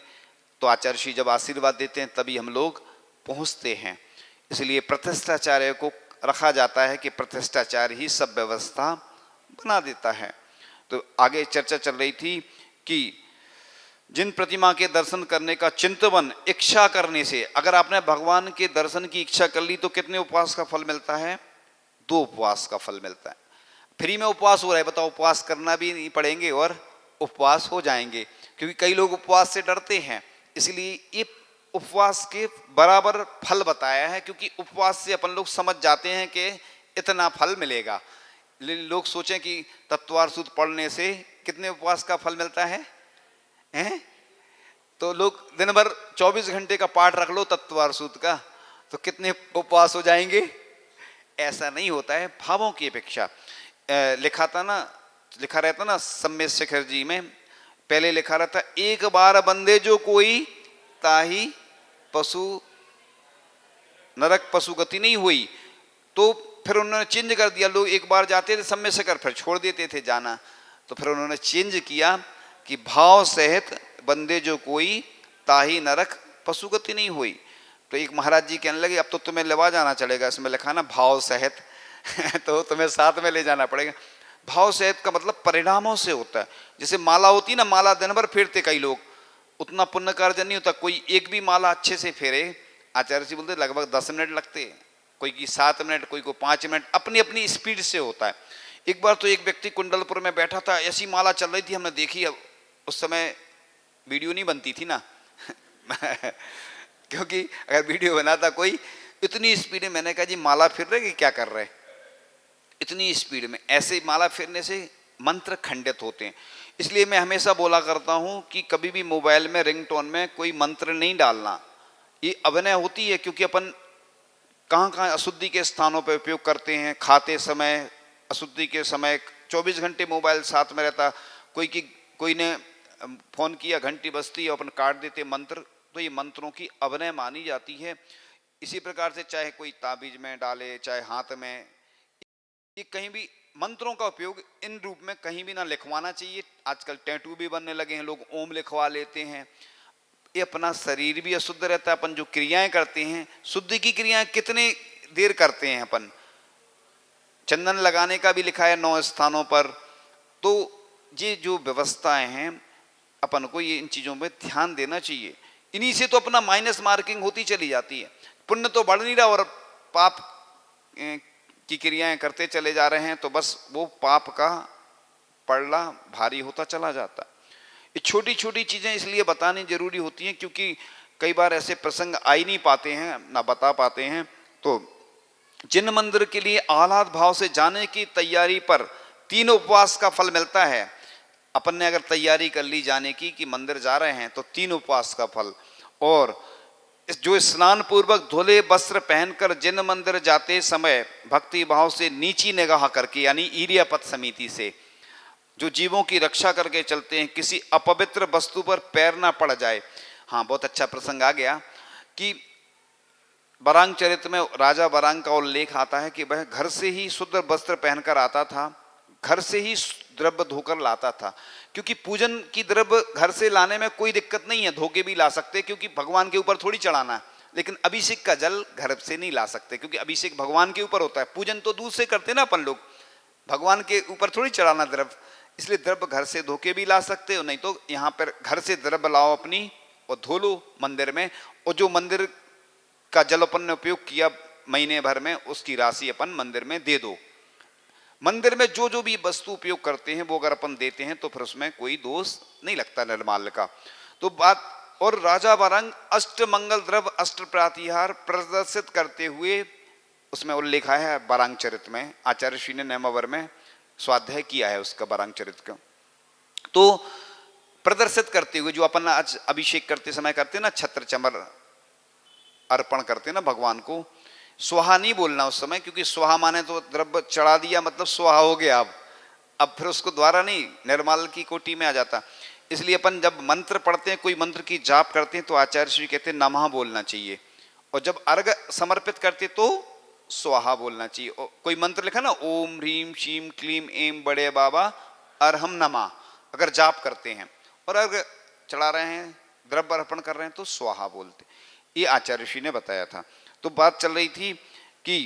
तो आचार्य श्री जब आशीर्वाद देते हैं तभी हम लोग पहुंचते हैं। इसलिए प्रतिष्ठाचार्य को रखा जाता है कि प्रतिष्ठाचार्य ही सब व्यवस्था बना देता है। तो आगे चर्चा चल रही थी कि जिन प्रतिमा के दर्शन करने का चिंतवन इच्छा करने से, अगर आपने भगवान के दर्शन की इच्छा कर ली तो कितने उपवास का फल मिलता है, 2 उपवास का फल मिलता है। फ्री में उपवास हो रहा है, बताओ उपवास करना भी नहीं पड़ेंगे और उपवास हो जाएंगे, क्योंकि कई लोग उपवास से डरते हैं, इसलिए ये उपवास के बराबर फल बताया है। क्योंकि उपवास से अपन लोग समझ जाते हैं कि इतना फल मिलेगा। लोग सोचें कि तत्वार सूत्र पढ़ने से कितने उपवास का फल मिलता है, हैं? तो लोग दिन भर 24 घंटे का पाठ रख लो तत्वार सूत का, तो कितने उपवास हो जाएंगे? ऐसा नहीं होता है। भावों की अपेक्षा लिखा रहता ना सम्मेद शिखर जी में, पहले लिखा रहता एक बार बंदे जो कोई ताही पशु नरक पशु गति नहीं हुई। तो फिर उन्होंने चेंज कर दिया, लोग एक बार जाते थे सम्मेद शिखर फिर छोड़ देते थे जाना, तो फिर उन्होंने चेंज किया कि भाव सहित बंदे जो कोई ताही नरक पशु गति नहीं हुई। तो एक महाराज जी कहने लगे अब तो तुम्हें लेवा जाना चलेगा, इसमें लिखा ना भाव सहित तो तुम्हें साथ में ले जाना पड़ेगा। भाव सहित का मतलब परिणामों से होता है। जैसे माला होती ना, माला दिन भर फेरते कई लोग, उतना पुण्य कार्य नहीं होता। कोई एक भी माला अच्छे से फेरे, आचार्य जी बोलते लगभग 10 मिनट लगते, कोई की 7 मिनट, कोई को 5 मिनट, अपनी अपनी स्पीड से होता है। एक बार तो एक व्यक्ति कुंडलपुर में बैठा था, ऐसी माला चल रही थी, हमने देखी। अब उस समय वीडियो नहीं बनती थी ना क्योंकि अगर वीडियो बनाता कोई, इतनी स्पीड में, मैंने कहा जी माला फिर रहे कि क्या कर रहे, इतनी स्पीड में। ऐसे माला फिरने से मंत्र खंडित होते हैं। इसलिए मैं हमेशा बोला करता हूं कि कभी भी मोबाइल में रिंगटोन में कोई मंत्र नहीं डालना, ये अभिनय होती है। क्योंकि अपन कहाँ कहाँ अशुद्धि के स्थानों पर उपयोग करते हैं, खाते समय, अशुद्धि के समय 24 घंटे मोबाइल साथ में रहता। कोई ने फोन किया, घंटी बजती और अपन काट देते मंत्र, तो ये मंत्रों की अभिनय मानी जाती है। इसी प्रकार से चाहे कोई ताबीज में डाले, चाहे हाथ में, ये कहीं भी मंत्रों का उपयोग इन रूप में कहीं भी ना लिखवाना चाहिए। आजकल टैटू भी बनने लगे हैं, लोग ओम लिखवा लेते हैं। ये अपना शरीर भी अशुद्ध रहता है। अपन जो क्रियाएं करते हैं, शुद्धि की क्रियाएं कितने देर करते हैं अपन। चंदन लगाने का भी लिखा है 9 स्थानों पर। तो ये जो व्यवस्थाएं हैं, अपन को ये इन चीजों पे ध्यान देना चाहिए। इन्हीं से तो अपना माइनस मार्किंग होती चली जाती है। पुण्य तो बढ़ नहीं रहा और पाप की क्रियाएं करते चले जा रहे हैं, तो बस वो पाप का पड़ला भारी होता चला जाता। ये छोटी छोटी चीजें इसलिए बतानी जरूरी होती हैं क्योंकि कई बार ऐसे प्रसंग आ ही नहीं पाते हैं, ना बता पाते हैं। तो जिन मंदिर के लिए आह्लाद भाव से जाने की तैयारी पर 3 उपवास का फल मिलता है। अपन ने अगर तैयारी कर ली जाने की कि मंदिर जा रहे हैं, तो 3 उपवास का फल। और जो स्नान पूर्वक धुले वस्त्र पहनकर जिन मंदिर जाते समय भक्ति भाव से नीची निगाह करके, यानी ईर्यापत समिति से, जो जीवों की रक्षा करके चलते हैं, किसी अपवित्र वस्तु पर पैर ना पड़ जाए। हाँ, बहुत अच्छा प्रसंग आ गया कि बरांग चरित्र में राजा बरांग का उल्लेख आता है कि वह घर से ही शुद्ध वस्त्र पहनकर आता था, घर से ही द्रव्य धोकर लाता था। क्योंकि पूजन की द्रव्य घर से लाने में कोई दिक्कत नहीं है, धोके भी ला सकते, क्योंकि भगवान के ऊपर थोड़ी चढ़ाना है। लेकिन अभिषेक का जल घर से नहीं ला सकते, क्योंकि अभिषेक भगवान के ऊपर होता है। पूजन तो दूध से करते ना अपन लोग, भगवान के ऊपर थोड़ी चढ़ाना द्रव्य। इसलिए द्रव्य घर से धोके भी ला सकते हो, नहीं तो यहाँ पर घर से द्रव्य लाओ अपनी और धो लो मंदिर में। और जो मंदिर का जल अपन ने उपयोग किया महीने भर में, उसकी राशि अपन मंदिर में दे दो। मंदिर में जो जो भी वस्तु उपयोग करते हैं वो अगर अपन देते हैं तो फिर उसमें कोई दोष नहीं लगता निर्माल्य का। तो बात, और राजा बरंग अष्ट मंगल द्रव्य अष्ट प्रातिहार प्रदर्शित करते हुए, उसमें उल्लेख है बरांग चरित्र में, आचार्य श्री ने नेमावर में स्वाध्याय किया है उसका बरांग चरित्र का। तो प्रदर्शित करते हुए, जो अपन आज अभिषेक करते समय करते ना, छत्र चमर अर्पण करते ना भगवान को, स्वाहा नहीं बोलना उस समय, क्योंकि स्वाहा माने तो द्रव्य चढ़ा दिया मतलब स्वाहा हो गया। अब फिर उसको द्वारा नहीं, निर्माल की कोटि में आ जाता। इसलिए अपन जब मंत्र पढ़ते हैं, कोई मंत्र की जाप करते हैं, तो आचार्य श्री कहते हैं नमः बोलना चाहिए। और जब अर्घ समर्पित करते तो स्वाहा बोलना चाहिए। और कोई मंत्र लिखा ना, ओम ह्रीम श्रीम क्लीम एम बड़े बाबा अरहम नमा, अगर जाप करते हैं और अर्घ चढ़ा रहे हैं, द्रव्य अर्पण कर रहे हैं, तो स्वाहा बोलते। ये आचार्य श्री ने बताया था। तो बात चल रही थी कि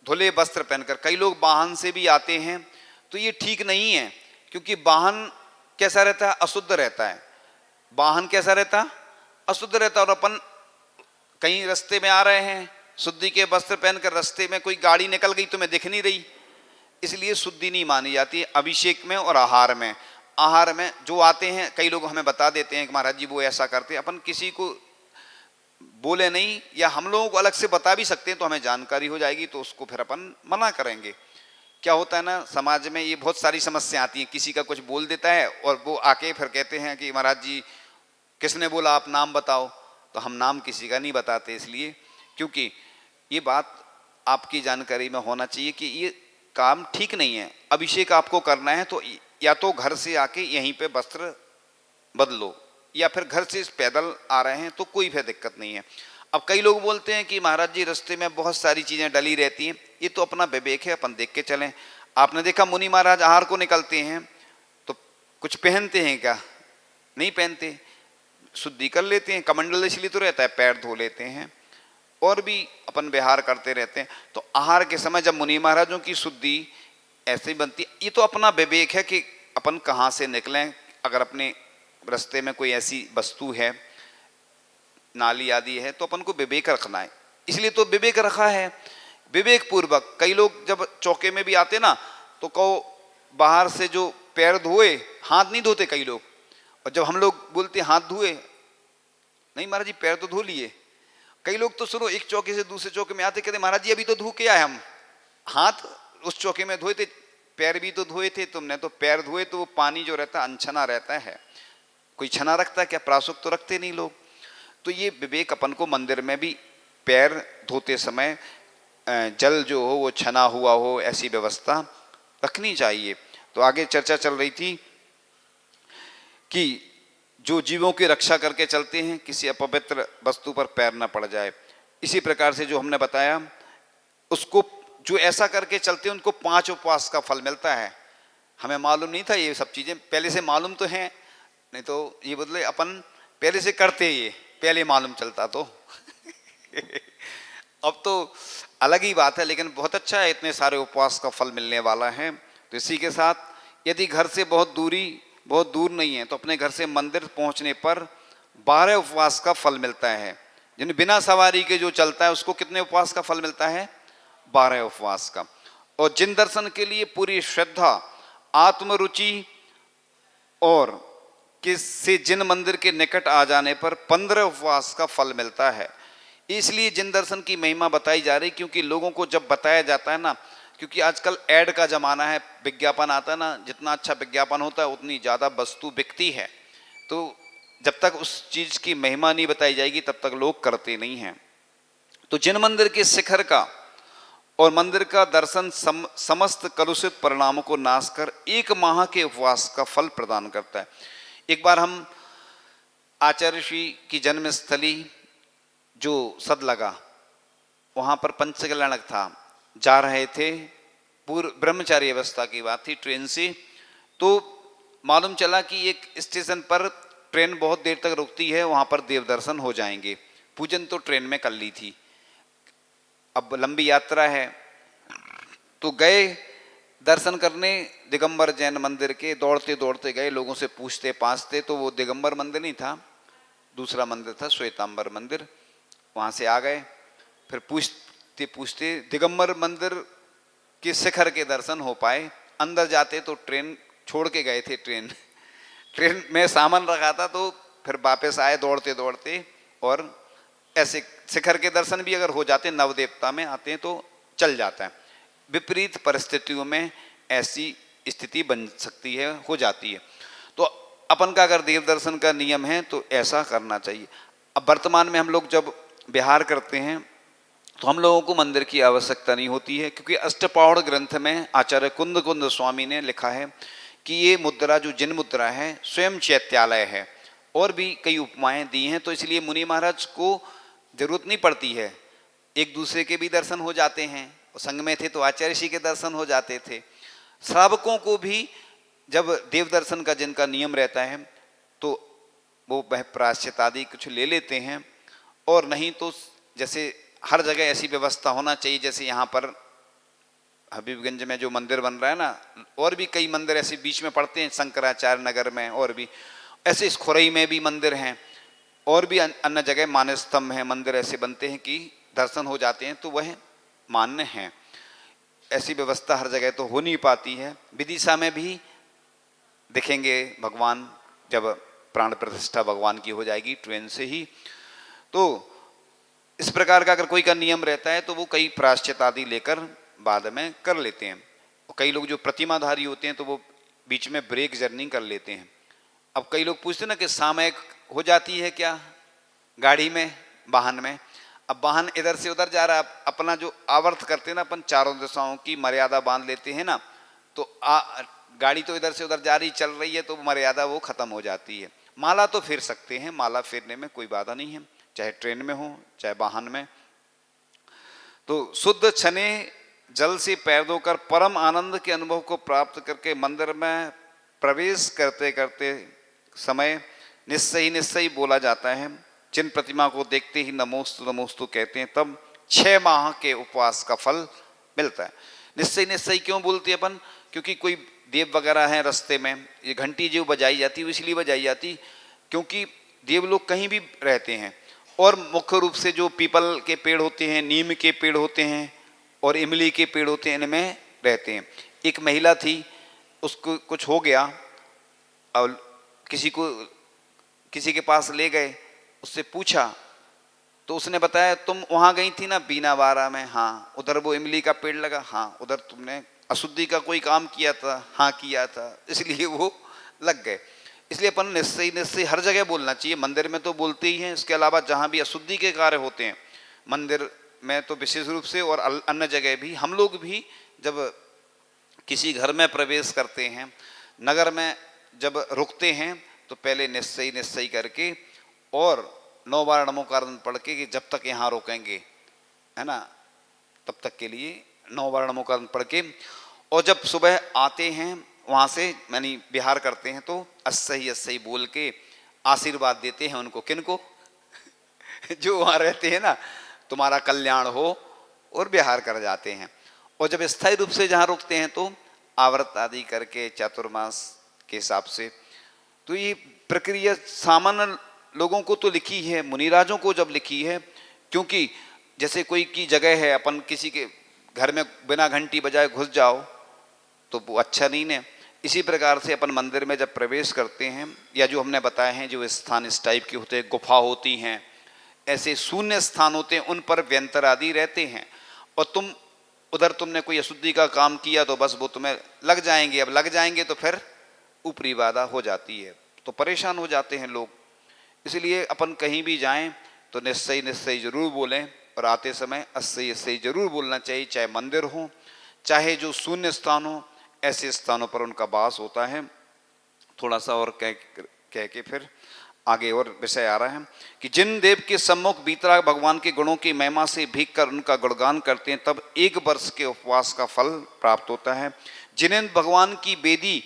धुले वस्त्र पहनकर, कई लोग वाहन से भी आते हैं, तो ये ठीक नहीं है। क्योंकि वाहन कैसा रहता है? अशुद्ध रहता है। वाहन कैसा रहता? अशुद्ध रहता। और अपन कहीं रास्ते में आ रहे हैं, शुद्धि के वस्त्र पहनकर रास्ते में कोई गाड़ी निकल गई, तुम्हें दिख नहीं रही, इसलिए शुद्धि नहीं मानी जाती है अभिषेक में और आहार में। आहार में जो आते हैं, कई लोग हमें बता देते हैं कि महाराज जी वो ऐसा करते हैं, अपन किसी को बोले नहीं, या हम लोगों को अलग से बता भी सकते हैं तो हमें जानकारी हो जाएगी, तो उसको फिर अपन मना करेंगे। क्या होता है ना, समाज में ये बहुत सारी समस्या आती हैं। किसी का कुछ बोल देता है और वो आके फिर कहते हैं कि महाराज जी किसने बोला, आप नाम बताओ। तो हम नाम किसी का नहीं बताते, इसलिए क्योंकि ये बात आपकी जानकारी में होना चाहिए कि ये काम ठीक नहीं है। अभिषेक आपको करना है तो या तो घर से आके यहीं पे वस्त्र बदलो, या फिर घर से पैदल आ रहे हैं तो कोई फिर दिक्कत नहीं है। अब कई लोग बोलते हैं कि महाराज जी रास्ते में बहुत सारी चीजें डली रहती हैं, ये तो अपना विवेक है, अपन देख के चलें। आपने देखा मुनि महाराज आहार को निकलते हैं तो कुछ पहनते हैं क्या? नहीं पहनते, शुद्धि कर लेते हैं। कमंडल इसलिए तो रहता है, पैर धो लेते हैं और भी अपन विहार करते रहते हैं। तो आहार के समय जब मुनि महाराजों की शुद्धि ऐसे ही बनती है, ये तो अपना विवेक है कि अपन कहाँ से निकलें। अगर अपने रास्ते में कोई ऐसी वस्तु है, नाली आदि है, तो अपन को विवेक रखना है, इसलिए तो विवेक रखा है। विवेक पूर्वक कई लोग जब चौके में भी आते ना तो कहो बाहर से जो पैर धोए, हाथ नहीं धोते कई लोग। और जब हम लोग बोलते हाथ धोए, नहीं महाराज जी पैर तो धो लिए। कई लोग तो सुनो, एक चौके से दूसरे चौके में आते कहते महाराज जी अभी तो धो के आए हम, हाथ उस चौके में धोए थे, पैर भी तो धोए थे तुमने। तो पैर धोए तो वो पानी जो रहता है अनछना रहता है, कोई छना रखता है क्या? प्रासुक तो रखते नहीं लोग। तो ये विवेक अपन को मंदिर में भी पैर धोते समय जल जो हो वो छना हुआ हो, ऐसी व्यवस्था रखनी चाहिए। तो आगे चर्चा चल रही थी कि जो जीवों की रक्षा करके चलते हैं, किसी अपवित्र वस्तु पर पैर न पड़ जाए। इसी प्रकार से जो हमने बताया, उसको जो ऐसा करके चलते हैं उनको 5 उपवास का फल मिलता है। हमें मालूम नहीं था ये सब चीजें, पहले से मालूम तो हैं, नहीं तो ये बदले अपन पहले से करते, ये पहले मालूम चलता तो अब तो अलग ही बात है, लेकिन बहुत अच्छा है, इतने सारे उपवास का फल मिलने वाला है। तो इसी के साथ यदि घर से बहुत दूर नहीं है तो अपने घर से मंदिर पहुंचने पर 12 उपवास का फल मिलता है। जिन्हें बिना सवारी के जो चलता है उसको कितने उपवास का फल मिलता है? 12 उपवास का। और जिन दर्शन के लिए पूरी श्रद्धा, आत्मरुचि और किससे जिन मंदिर के निकट आ जाने पर 15 उपवास का फल मिलता है। इसलिए जिन दर्शन की महिमा बताई जा रही, क्योंकि लोगों को जब बताया जाता है ना, क्योंकि आजकल ऐड का जमाना है, विज्ञापन आता है ना, जितना अच्छा विज्ञापन होता है उतनी ज़्यादा वस्तु बिकती है। तो जब तक उस चीज़ की महिमा नहीं बताई जाएगी तब तक लोग करते नहीं हैं। तो जिन मंदिर के शिखर का और मंदिर का दर्शन समस्त कलुषित परिणामों को नाश कर 1 माह के उपवास का फल प्रदान करता है। एक बार हम आचार्य श्री की जन्मस्थली जो सदलगा, वहाँ पर पंचकल्याणक था, जा रहे थे, पूर्व ब्रह्मचारी अवस्था की बात थी, ट्रेन से। तो मालूम चला कि एक स्टेशन पर ट्रेन बहुत देर तक रुकती है, वहाँ पर देव दर्शन हो जाएंगे। पूजन तो ट्रेन में कर ली थी, अब लंबी यात्रा है तो गए दर्शन करने दिगंबर जैन मंदिर के। दौड़ते दौड़ते गए, लोगों से पूछते पाछते, तो वो दिगंबर मंदिर नहीं था, दूसरा मंदिर था, श्वेतांबर मंदिर। वहाँ से आ गए, फिर पूछते पूछते दिगंबर मंदिर के शिखर के दर्शन हो पाए। अंदर जाते तो ट्रेन छोड़ के गए थे, ट्रेन में सामान रखा था, तो फिर वापस आए दौड़ते दौड़ते। और ऐसे शिखर के दर्शन भी अगर हो जाते, नवदेवता में आते हैं तो चल जाता है। विपरीत परिस्थितियों में ऐसी स्थिति बन सकती है, हो जाती है। तो अपन का अगर देव दर्शन का नियम है तो ऐसा करना चाहिए। अब वर्तमान में हम लोग जब विहार करते हैं तो हम लोगों को मंदिर की आवश्यकता नहीं होती है, क्योंकि अष्टपावड़ ग्रंथ में आचार्य कुंद स्वामी ने लिखा है कि ये मुद्रा जो जिन मुद्रा है स्वयं चैत्यालय है, और भी कई उपमाएं दी हैं। तो इसलिए मुनि महाराज को जरूरत नहीं पड़ती है, एक दूसरे के भी दर्शन हो जाते हैं। संग में थे तो आचार्य श्री के दर्शन हो जाते थे। श्रावकों को भी जब देव दर्शन का जिनका नियम रहता है तो वो वह प्रायश्चित आदि कुछ ले लेते हैं, और नहीं तो जैसे हर जगह ऐसी व्यवस्था होना चाहिए। जैसे यहाँ पर हबीबगंज में जो मंदिर बन रहा है ना, और भी कई मंदिर ऐसे बीच में पड़ते हैं, शंकराचार्य नगर में, और भी ऐसे इस खुरई में भी मंदिर हैं, और भी अन्य जगह मानस्तंभ हैं, मंदिर ऐसे बनते हैं कि दर्शन हो जाते हैं, तो वह मान्य हैं। ऐसी व्यवस्था हर जगह तो हो नहीं पाती है। विदिशा में भी दिखेंगे भगवान, जब प्राण प्रतिष्ठा भगवान की हो जाएगी ट्रेन से ही। तो इस प्रकार का अगर कोई का नियम रहता है तो वो कई प्रायश्चित आदि लेकर बाद में कर लेते हैं। कई लोग जो प्रतिमाधारी होते हैं तो वो बीच में ब्रेक जर्नी कर लेते हैं। अब कई लोग पूछते हैं ना कि सामयिक हो जाती है क्या गाड़ी में, वाहन में। अब वाहन इधर से उधर जा रहा है, अपना जो आवर्त करते हैं ना अपन, चारों दिशाओं की मर्यादा बांध लेते हैं ना, तो गाड़ी तो इधर से उधर जा रही चल रही है तो मर्यादा वो खत्म हो जाती है। माला तो फेर सकते हैं, माला फेरने में कोई बाधा नहीं है, चाहे ट्रेन में हो चाहे वाहन में। तो शुद्ध छने जल से पैर धोकर परम आनंद के अनुभव को प्राप्त करके मंदिर में प्रवेश करते करते समय निश्चय बोला जाता है। जिन प्रतिमा को देखते ही नमोस्तु नमोस्तु कहते हैं तब 6 माह के उपवास का फल मिलता है। निश्चय क्यों बोलते हैं अपन? क्योंकि कोई देव वगैरह हैं रास्ते में, ये घंटी जो बजाई जाती है इसलिए बजाई जाती क्योंकि देव लोग कहीं भी रहते हैं, और मुख्य रूप से जो पीपल के पेड़ होते हैं, नीम के पेड़ होते हैं और इमली के पेड़ होते हैं, इनमें रहते हैं। एक महिला थी, उसको कुछ हो गया और किसी के पास ले गए, उससे पूछा तो उसने बताया तुम वहां गई थी ना बीनावारा में? हाँ। उधर वो इमली का पेड़ लगा? हाँ। उधर तुमने अशुद्धि का कोई काम किया था? हाँ किया था, इसलिए वो लग गए। इसलिए अपन निश्चय हर जगह बोलना चाहिए। मंदिर में तो बोलते ही हैं, इसके अलावा जहाँ भी अशुद्धि के कार्य होते हैं मंदिर में तो विशेष रूप से, और अन्य जगह भी, हम लोग भी जब किसी घर में प्रवेश करते हैं, नगर में जब रुकते हैं तो पहले निश्चय करके और 9 बार नमोकारण पढ़ के कि जब तक यहाँ रुकेंगे, है ना, तब तक के लिए 9 बार नमोकारण पढ़ के, और जब सुबह आते हैं वहाँ से यानी विहार करते हैं तो अस्सही बोल के आशीर्वाद देते हैं उनको। किनको? जो वहाँ रहते हैं ना, तुम्हारा कल्याण हो, और विहार कर जाते हैं। और जब स्थायी रूप से जहाँ रुकते हैं तो आव्रत आदि करके चातुर्मास के हिसाब से। तो ये प्रक्रिया सामान्य लोगों को तो लिखी है, मुनिराजों को जब लिखी है, क्योंकि जैसे कोई की जगह है, अपन किसी के घर में बिना घंटी बजाए घुस जाओ तो वो अच्छा नहीं है। इसी प्रकार से अपन मंदिर में जब प्रवेश करते हैं, या जो हमने बताए हैं जो स्थान इस टाइप के होते हैं, गुफा होती हैं, ऐसे शून्य स्थान होते हैं, उन पर व्यंतर आदि रहते हैं, और उधर तुमने कोई अशुद्धि का काम किया तो बस वो तुम्हें लग जाएंगे। अब लग जाएंगे तो फिर ऊपरी बाधा हो जाती है, तो परेशान हो जाते हैं लोग। इसलिए अपन कहीं भी जाएं तो निश्चय जरूर बोलें, और आते समय अस्सही जरूर बोलना चाहिए, चाहे मंदिर हो चाहे जो शून्य स्थान हो, ऐसे स्थानों पर उनका वास होता है। थोड़ा सा और कह के फिर आगे और विषय आ रहा है कि जिन देव के सम्मुख बीतराग भगवान के गुणों की महिमा से भीग कर उनका गुणगान करते हैं तब 1 वर्ष के उपवास का फल प्राप्त होता है। जिन्हें भगवान की वेदी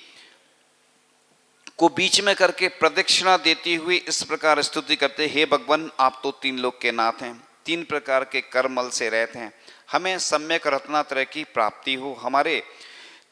को बीच में करके प्रदक्षिणा देती हुई इस प्रकार स्तुति करते, हे भगवान आप तो 3 लोक के नाथ हैं, 3 प्रकार के कर्मल से रहते हैं, हमें सम्यक रत्नात्रय की प्राप्ति हो, हमारे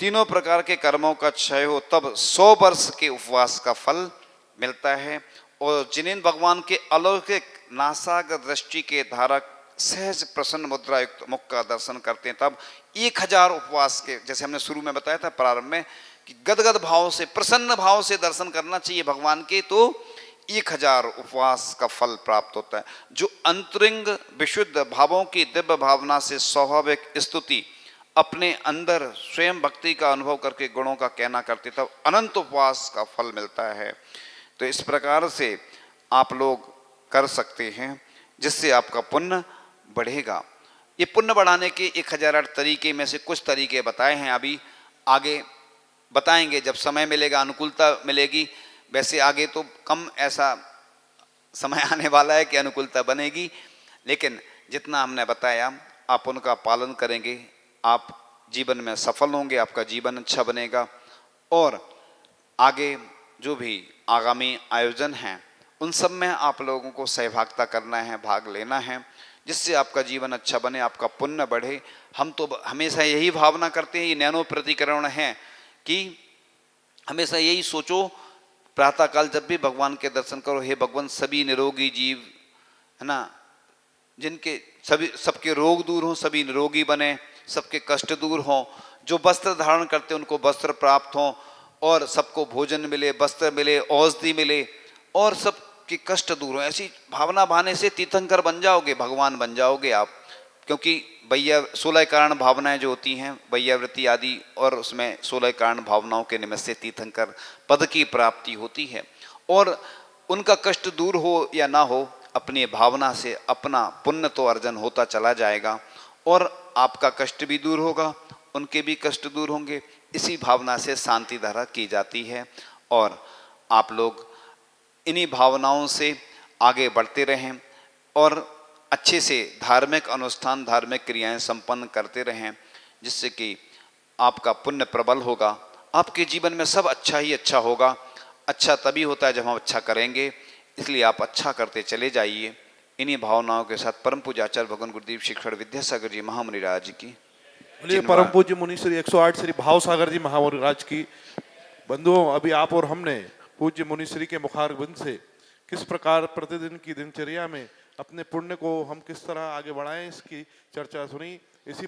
तीनों प्रकार के कर्मों का क्षय हो, तब 100 वर्ष के उपवास का फल मिलता है। और जिन्हें भगवान के अलौकिक नासाग्र दृष्टि के धारक सहज प्रसन्न मुद्रा युक्त मुख का दर्शन करते हैं तब 1000 उपवास के, जैसे हमने शुरू में बताया था प्रारंभ में कि गदगद भाव से प्रसन्न भाव से दर्शन करना चाहिए भगवान के, तो 1000 उपवास का फल प्राप्त होता है। जो अंतरिंग विशुद्ध भावों की दिव्य भावना से स्वाभाविक स्तुति अपने अंदर स्वयं भक्ति का अनुभव करके गुणों का कहना करते तब अनंत उपवास का फल मिलता है। तो इस प्रकार से आप लोग कर सकते हैं, जिससे आपका पुण्य बढ़ेगा। ये पुण्य बढ़ाने के 1008 तरीके में से कुछ तरीके बताए हैं, अभी आगे बताएंगे जब समय मिलेगा, अनुकूलता मिलेगी। वैसे आगे तो कम ऐसा समय आने वाला है कि अनुकूलता बनेगी, लेकिन जितना हमने बताया आप उनका पालन करेंगे, आप जीवन में सफल होंगे, आपका जीवन अच्छा बनेगा। और आगे जो भी आगामी आयोजन हैं उन सब में आप लोगों को सहभागिता करना है, भाग लेना है, जिससे आपका जीवन अच्छा बने, आपका पुण्य बढ़े। हम तो हमेशा यही भावना करते हैं, ये नैनो प्रतिकरण है कि हमेशा यही सोचो, प्रातःकाल जब भी भगवान के दर्शन करो, हे भगवान सभी निरोगी जीव, है ना, जिनके सबके रोग दूर हों, सभी निरोगी बने, सबके कष्ट दूर हों, जो वस्त्र धारण करते उनको वस्त्र प्राप्त हों, और सबको भोजन मिले, वस्त्र मिले, औषधि मिले, और सबके कष्ट दूर हों। ऐसी भावना भाने से तीर्थंकर बन जाओगे, भगवान बन जाओगे आप। क्योंकि वैया 16 कारण भावनाएं जो होती हैं वैयावृत्ति आदि, और उसमें 16 कारण भावनाओं के निमित्त से तीर्थंकर पद की प्राप्ति होती है। और उनका कष्ट दूर हो या ना हो, अपनी भावना से अपना पुण्य तो अर्जन होता चला जाएगा और आपका कष्ट भी दूर होगा, उनके भी कष्ट दूर होंगे। इसी भावना से शांति धारा की जाती है और आप लोग इन्हीं भावनाओं से आगे बढ़ते रहें और अच्छे से धार्मिक अनुष्ठान धार्मिक क्रियाएं संपन्न करते रहें, जिससे कि आपका पुण्य प्रबल होगा, आपके जीवन में सब अच्छा ही अच्छा होगा। अच्छा तभी होता है जब हम अच्छा करेंगे, इसलिए आप अच्छा करते चले जाइए। इन्हीं भावनाओं के साथ परम पूज्य आचार्य भगवान गुरुदेव शिक्षण विद्यासागर जी महामुनि राज की बोलिए परम पूज्य मुनि श्री 108 श्री भाव सागर जी महामुनि राज की। बंधुओं, अभी आप और हमने पूज्य मुनि श्री के मुखारबिंद से किस प्रकार प्रतिदिन की दिनचर्या में अपने पुण्य को हम किस तरह आगे बढ़ाएं इसकी चर्चा सुनी। इसी